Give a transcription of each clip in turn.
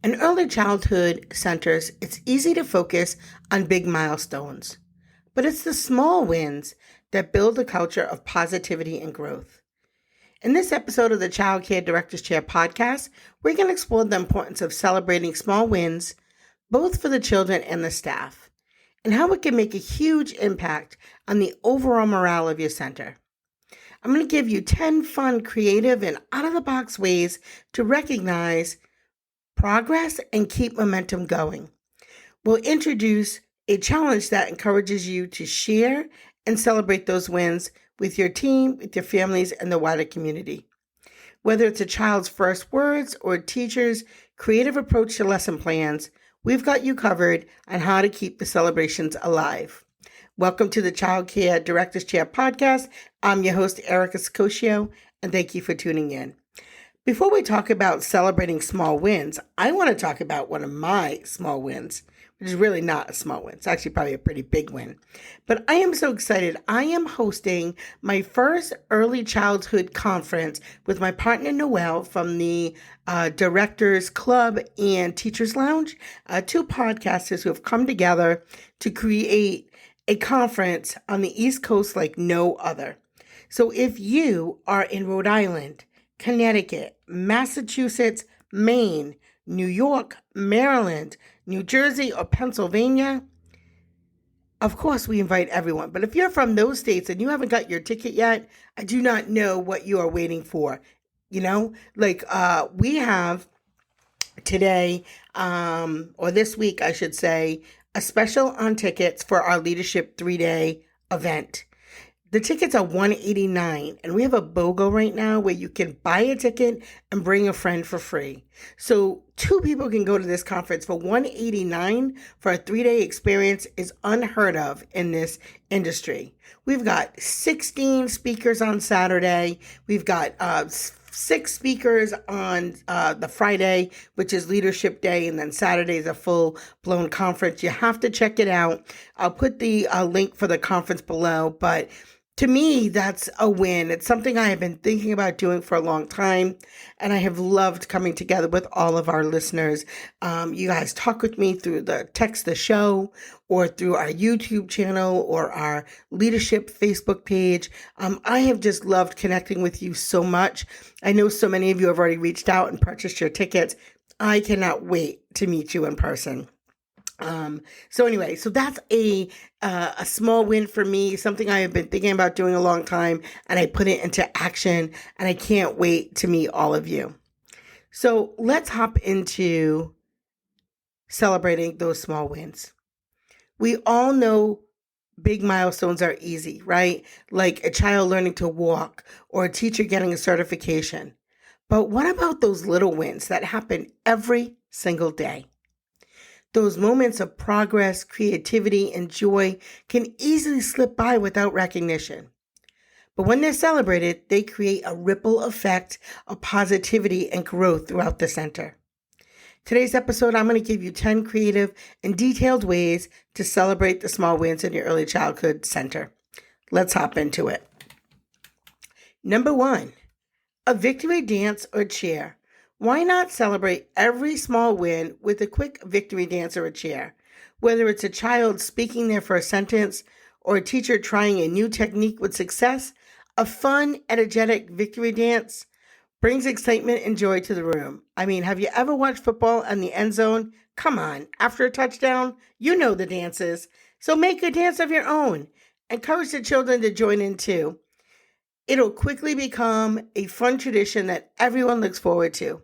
In early childhood centers, it's easy to focus on big milestones, but it's the small wins that build a culture of positivity and growth. In this episode of the Childcare Director's Chair podcast, we're going to explore the importance of celebrating small wins, both for the children and the staff, and how it can make a huge impact on the overall morale of your center. I'm going to give you 10 fun, creative, and out-of-the-box ways to recognize progress and keep momentum going. We'll introduce a challenge that encourages you to share and celebrate those wins with your team, with your families, and the wider community. Whether it's a child's first words or a teacher's creative approach to lesson plans, we've got you covered on how to keep the celebrations alive. Welcome to the Child Care Director's Chair podcast. I'm your host, Erica Scoccio, and thank you for tuning in. Before we talk about celebrating small wins, I want to talk about one of my small wins, which is really not a small win. It's actually probably a pretty big win. But I am so excited. I am hosting my first early childhood conference with my partner, Noelle, from the Directors Club and Teachers Lounge, two podcasters who have come together to create a conference on the East Coast like no other. So if you are in Rhode Island, Connecticut, Massachusetts, Maine, New York, Maryland, New Jersey, or Pennsylvania, of course we invite everyone. But if you're from those states and you haven't got your ticket yet, I do not know what you are waiting for. We have today, or this week, I should say, a special on tickets for our Leadership 3-day event. The tickets are $189, and we have a BOGO right now where you can buy a ticket and bring a friend for free. So 2 people can go to this conference for $189 for a 3-day experience is unheard of in this industry. We've got 16 speakers on Saturday. We've got 6 speakers on the Friday, which is Leadership Day, and then Saturday is a full-blown conference. You have to check it out. I'll put the link for the conference below, but to me, that's a win. It's something I have been thinking about doing for a long time, and I have loved coming together with all of our listeners. You guys talk with me through the text the show or through our YouTube channel or our leadership Facebook page. I have just loved connecting with you so much. I know so many of you have already reached out and purchased your tickets. I cannot wait to meet you in person. So that's a small win for me, something I have been thinking about doing a long time, and I put it into action, and I can't wait to meet all of you. So let's hop into celebrating those small wins. We all know big milestones are easy, right? Like a child learning to walk or a teacher getting a certification. But what about those little wins that happen every single day? Those moments of progress, creativity, and joy can easily slip by without recognition. But when they're celebrated, they create a ripple effect of positivity and growth throughout the center. Today's episode, I'm going to give you 10 creative and detailed ways to celebrate the small wins in your early childhood center. Let's hop into it. Number 1, a victory dance or cheer. Why not celebrate every small win with a quick victory dance or a cheer? Whether it's a child speaking their first sentence or a teacher trying a new technique with success, a fun, energetic victory dance brings excitement and joy to the room. I mean, have you ever watched football in the end zone? Come on, after a touchdown, you know the dances. So make a dance of your own. Encourage the children to join in too. It'll quickly become a fun tradition that everyone looks forward to.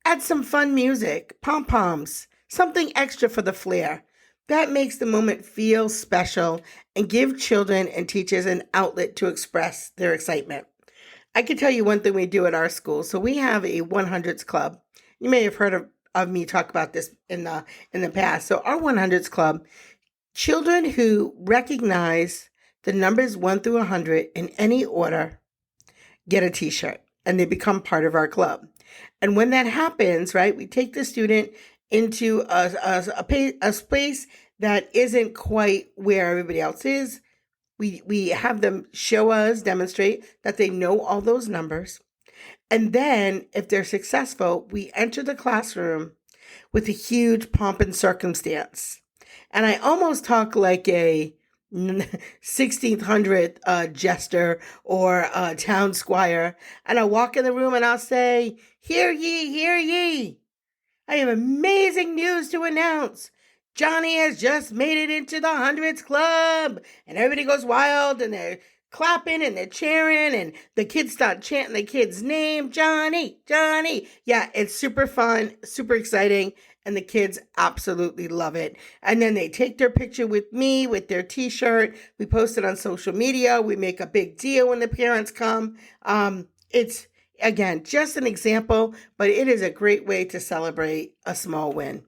Add some fun music, pom-poms, something extra for the flair. That makes the moment feel special and give children and teachers an outlet to express their excitement. I can tell you one thing we do at our school. So we have a 100s club. You may have heard of me talk about this in the past. So our 100s club, children who recognize the numbers 1 through 100 in any order get a t-shirt, and they become part of our club. And when that happens, right, we take the student into a space that isn't quite where everybody else is. We have them demonstrate that they know all those numbers. And then if they're successful, we enter the classroom with a huge pomp and circumstance. And I almost talk like a 1600 jester or town squire. And I'll walk in the room and I'll say, "Hear ye, hear ye. I have amazing news to announce. Johnny has just made it into the hundreds club." And everybody goes wild and they're clapping and they're cheering and the kids start chanting the kid's name, "Johnny, Johnny." Yeah, it's super fun, super exciting, and the kids absolutely love it. And then they take their picture with me with their t-shirt. We post it on social media. We make a big deal when the parents come. It's, again, just an example, but it is a great way to celebrate a small win.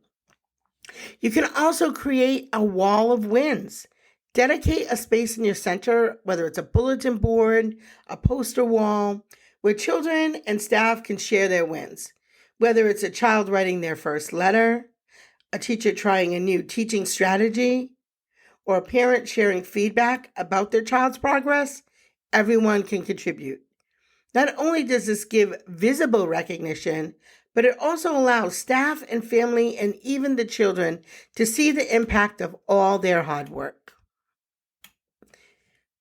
You can also create a wall of wins. Dedicate a space in your center, whether it's a bulletin board, a poster wall, where children and staff can share their wins. Whether it's a child writing their first letter, a teacher trying a new teaching strategy, or a parent sharing feedback about their child's progress, everyone can contribute. Not only does this give visible recognition, but it also allows staff and family and even the children to see the impact of all their hard work.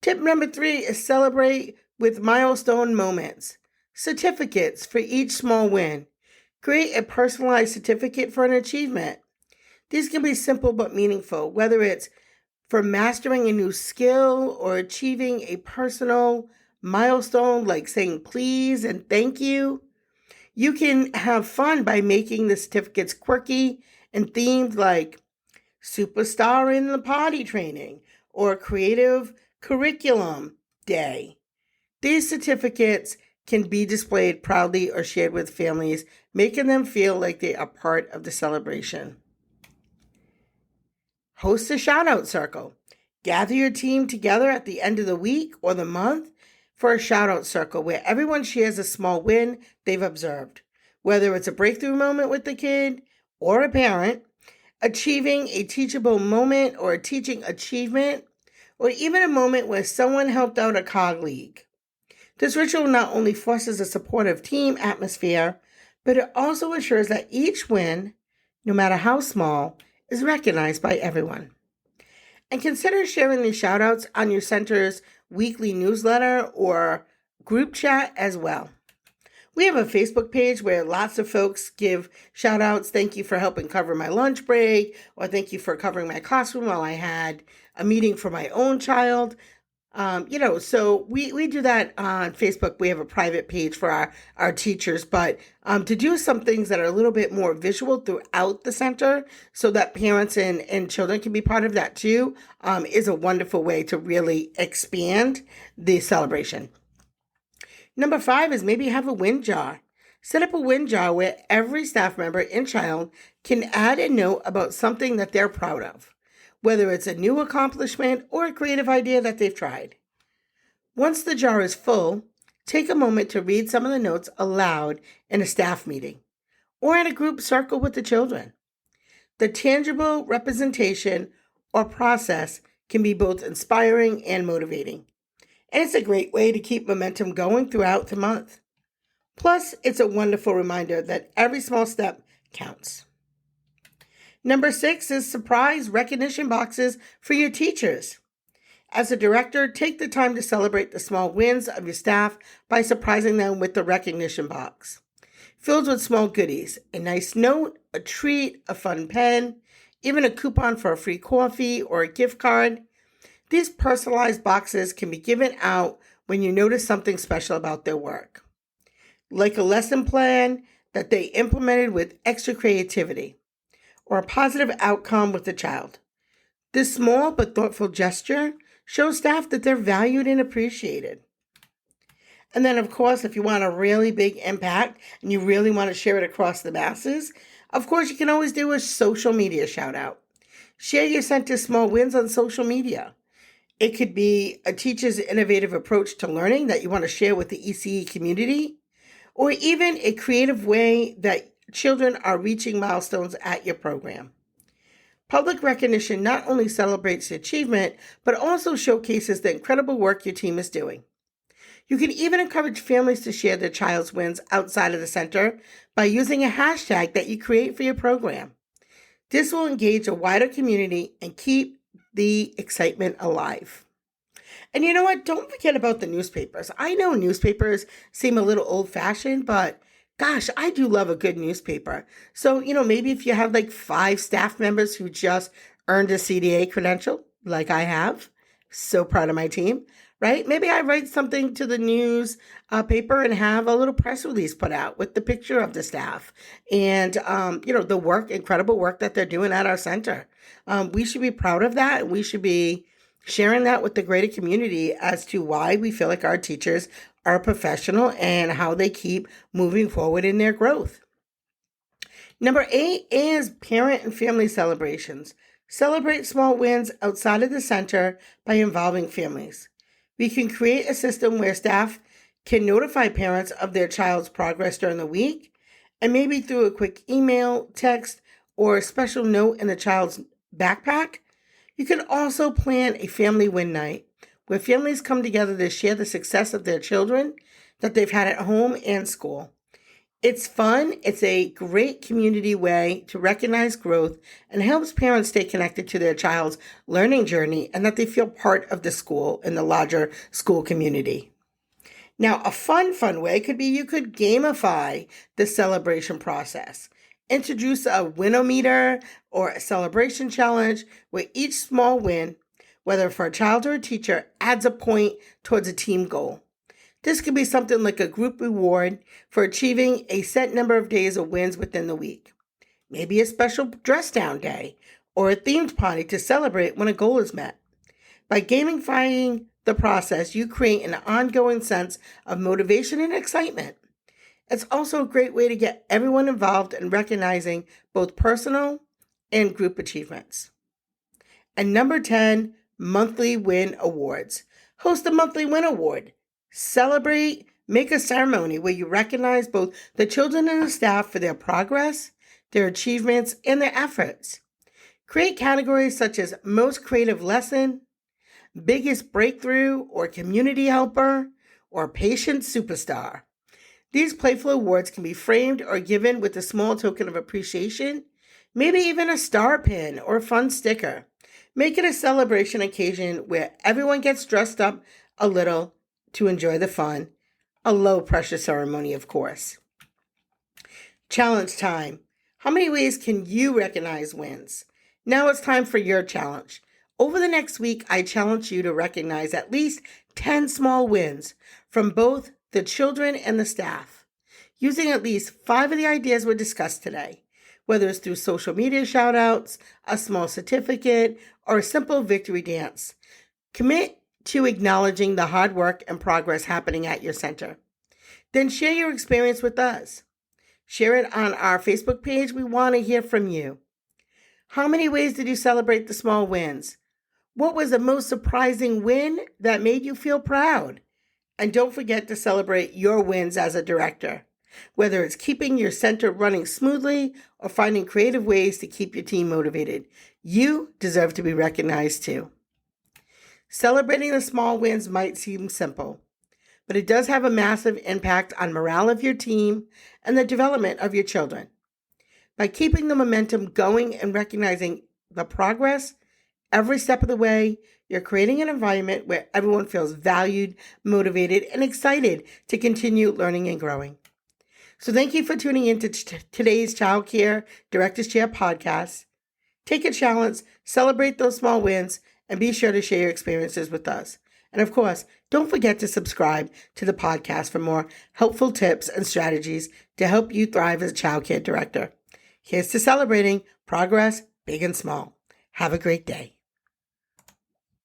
Tip number 3 is celebrate with milestone moments. Certificates for each small win. Create a personalized certificate for an achievement. These can be simple but meaningful, whether it's for mastering a new skill or achieving a personal milestone like saying please and thank you. You can have fun by making the certificates quirky and themed like Superstar in the Potty Training or Creative Curriculum Day. These certificates can be displayed proudly or shared with families, making them feel like they are part of the celebration. Host a shout-out circle. Gather your team together at the end of the week or the month for a shout-out circle where everyone shares a small win they've observed, whether it's a breakthrough moment with the kid or a parent, achieving a teachable moment or a teaching achievement, or even a moment where someone helped out a colleague. This ritual not only fosters a supportive team atmosphere, but it also ensures that each win, no matter how small, is recognized by everyone. And consider sharing these shout-outs on your center's weekly newsletter or group chat as well. We have a Facebook page where lots of folks give shout-outs. Thank you for helping cover my lunch break, or thank you for covering my classroom while I had a meeting for my own child. So we do that on Facebook. We have a private page for our teachers, but to do some things that are a little bit more visual throughout the center so that parents and children can be part of that too, is a wonderful way to really expand the celebration. Number 5 is maybe have a win jar. Set up a win jar where every staff member and child can add a note about something that they're proud of, whether it's a new accomplishment or a creative idea that they've tried. Once the jar is full, take a moment to read some of the notes aloud in a staff meeting or in a group circle with the children. The tangible representation or process can be both inspiring and motivating, and it's a great way to keep momentum going throughout the month. Plus, it's a wonderful reminder that every small step counts. Number 6 is surprise recognition boxes for your teachers. As a director, take the time to celebrate the small wins of your staff by surprising them with the recognition box. Filled with small goodies, a nice note, a treat, a fun pen, even a coupon for a free coffee or a gift card. These personalized boxes can be given out when you notice something special about their work, like a lesson plan that they implemented with extra creativity, or a positive outcome with the child. This small but thoughtful gesture shows staff that they're valued and appreciated. And then, of course, if you want a really big impact and you really want to share it across the masses, of course, you can always do a social media shout out. Share your center's small wins on social media. It could be a teacher's innovative approach to learning that you want to share with the ECE community, or even a creative way that children are reaching milestones at your program. Public recognition not only celebrates achievement, but also showcases the incredible work your team is doing. You can even encourage families to share their child's wins outside of the center by using a hashtag that you create for your program. This will engage a wider community and keep the excitement alive. And you know what? Don't forget about the newspapers. I know newspapers seem a little old-fashioned, but gosh, I do love a good newspaper. So, maybe if you have like 5 staff members who just earned a CDA credential, like I have, so proud of my team, right? Maybe I write something to the news paper and have a little press release put out with the picture of the staff and, the incredible work that they're doing at our center. We should be proud of that. And we should be sharing that with the greater community as to why we feel like our teachers are professional and how they keep moving forward in their growth. Number 8 is parent and family celebrations. Celebrate small wins outside of the center by involving families. We can create a system where staff can notify parents of their child's progress during the week, and maybe through a quick email, text, or a special note in the child's backpack. You can also plan a family win night where families come together to share the success of their children that they've had at home and school. It's fun. It's a great community way to recognize growth and helps parents stay connected to their child's learning journey and that they feel part of the school and the larger school community. Now, a fun way could be you could gamify the celebration process. Introduce a winometer or a celebration challenge where each small win, whether for a child or a teacher, adds a point towards a team goal. This could be something like a group reward for achieving a set number of days of wins within the week. Maybe a special dress down day or a themed party to celebrate when a goal is met. By gamifying the process, you create an ongoing sense of motivation and excitement. It's also a great way to get everyone involved in recognizing both personal and group achievements. And number 10, monthly win awards. Host a monthly win award. Celebrate, make a ceremony where you recognize both the children and the staff for their progress, their achievements, and their efforts. Create categories such as most creative lesson, biggest breakthrough, or community helper, or patient superstar. These playful awards can be framed or given with a small token of appreciation, maybe even a star pin or a fun sticker. Make it a celebration occasion where everyone gets dressed up a little to enjoy the fun. A low-pressure ceremony, of course. Challenge time. How many ways can you recognize wins? Now it's time for your challenge. Over the next week, I challenge you to recognize at least 10 small wins from both the children and the staff, using at least 5 of the ideas we discussed today, whether it's through social media shout-outs, a small certificate, or a simple victory dance. Commit to acknowledging the hard work and progress happening at your center. Then share your experience with us. Share it on our Facebook page. We want to hear from you. How many ways did you celebrate the small wins? What was the most surprising win that made you feel proud? And don't forget to celebrate your wins as a director, whether it's keeping your center running smoothly or finding creative ways to keep your team motivated. You deserve to be recognized too. Celebrating the small wins might seem simple, but it does have a massive impact on morale of your team and the development of your children. By keeping the momentum going and recognizing the progress every step of the way, you're creating an environment where everyone feels valued, motivated, and excited to continue learning and growing. So thank you for tuning in to today's Childcare Director's Chair podcast. Take a challenge, celebrate those small wins, and be sure to share your experiences with us. And of course, don't forget to subscribe to the podcast for more helpful tips and strategies to help you thrive as a childcare director. Here's to celebrating progress, big and small. Have a great day.